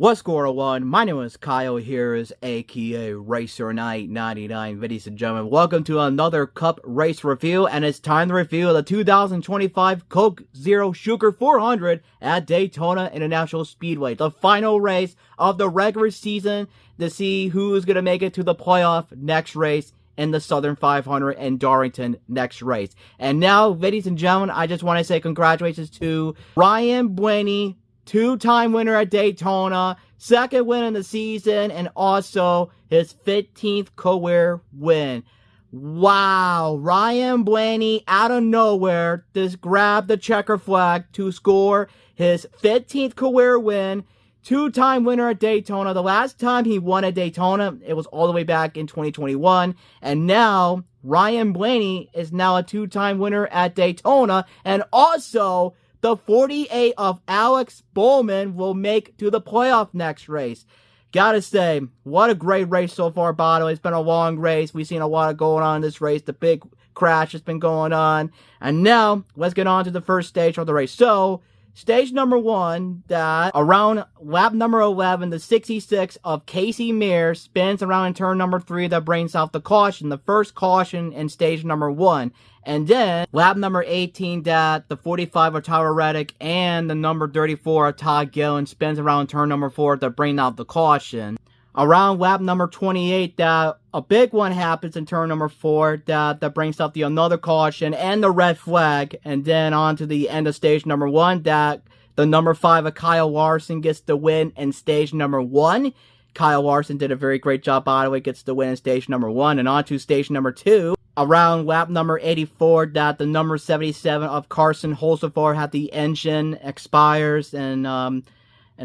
What's going on? My name is Kyle. Here is aka Racer Knight 99. Ladies and gentlemen, welcome to another Cup race review, and it's time to review the 2025 Coke Zero Sugar 400 at Daytona International Speedway, the final race of the regular season to see who's going to make it to the playoff next race in the Southern 500 and Darlington next race. And now, ladies and gentlemen, I just want to say congratulations to Ryan Blaney, two-time winner at Daytona, second win in the season, and also his 15th career win. Wow, Ryan Blaney out of nowhere just grabbed the checker flag to score his 15th career win. Two-time winner at Daytona. The last time he won at Daytona, it was all the way back in 2021. And now, Ryan Blaney is now a two-time winner at Daytona, and also the 48 of Alex Bowman will make to the playoff next race. Gotta say, what a great race so far, by the way. It's been a long race. We've seen a lot going on in this race. The big crash has been going on. And now, let's get on to the first stage of the race. So, stage number one, that around lap number 11, the 66 of Casey Mears spins around in turn number 3 that brings out the caution, the first caution in stage number 1. And then, lap number 18, that the 45 of Tyler Reddick and the number 34 of Todd Gillen spins around turn number 4 to bring out the caution. Around lap number 28, that a big one happens in turn number 4 that brings out the another caution and the red flag. And then on to the end of stage number 1, that the number 5 of Kyle Larson gets the win in stage number 1. Kyle Larson did a very great job, by the way, gets the win in stage number 1. And on to stage number 2. Around lap number 84, that the number 77 of Carson Hocevar had the engine expires, and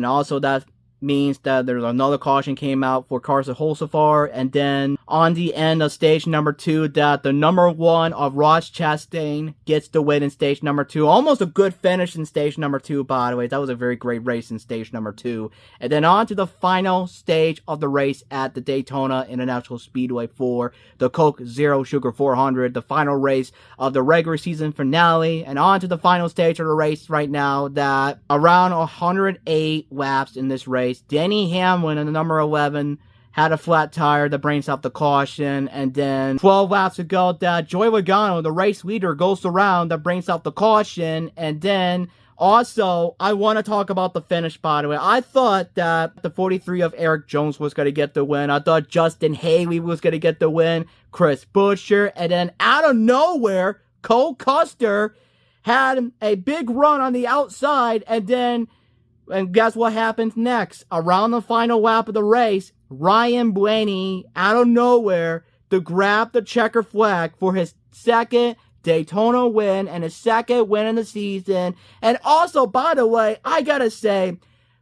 also that means that there's another caution came out for Carson Hocevar. And then on the end of stage number 2, that the number 1 of Ross Chastain gets the win in stage number 2. Almost a good finish in stage number 2, by the way. That was a very great race in stage number 2. And then on to the final stage of the race at the Daytona International Speedway for the Coke Zero Sugar 400, the final race of the regular season finale. And on to the final stage of the race right now, that around 108 laps in this race, Denny Hamlin in the number 11 had a flat tire that brings out the caution. And then 12 laps ago, that Joey Logano, the race leader, goes around that brings out the caution. And then also, I want to talk about the finish, by the way. I thought that the 43 of Eric Jones was going to get the win. I thought Justin Haley was going to get the win, Chris Buescher, and then out of nowhere, Cole Custer had a big run on the outside, and guess what happens next? Around the final lap of the race, Ryan Blaney, out of nowhere, to grab the checker flag for his second Daytona win and his second win in the season. And also, by the way, I gotta say,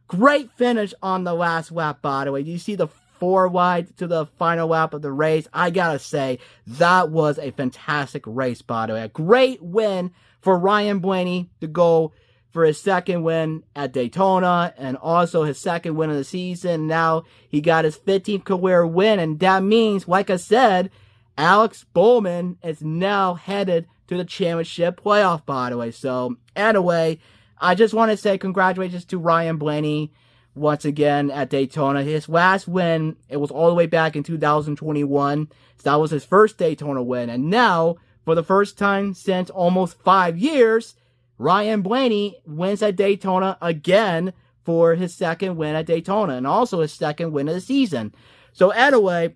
great finish on the last lap, by the way. You see the 4 wide to the final lap of the race. I gotta say, that was a fantastic race, by the way. A great win for Ryan Blaney to go for his second win at Daytona, and also his second win of the season. Now he got his 15th career win, and that means, like I said, Alex Bowman is now headed to the championship playoff, by the way. So, anyway, I just want to say congratulations to Ryan Blaney once again at Daytona. His last win, it was all the way back in 2021. So that was his first Daytona win. And now, for the first time since almost 5 years, Ryan Blaney wins at Daytona again for his second win at Daytona, and also his second win of the season. So anyway,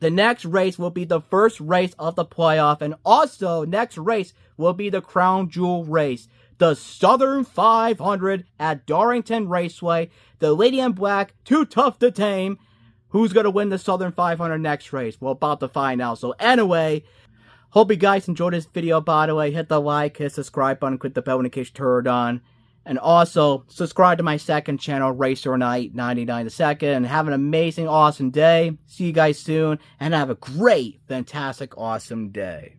the next race will be the first race of the playoff, and also next race will be the crown jewel race, the Southern 500 at Darlington Raceway. The Lady in Black, too tough to tame. Who's going to win the Southern 500 next race? We're about to find out. So anyway, hope you guys enjoyed this video, by the way. Hit the like, hit the subscribe button, click the bell notification turned on. And also, subscribe to my second channel, Racer Knight 99 2nd. And have an amazing, awesome day. See you guys soon. And have a great, fantastic, awesome day.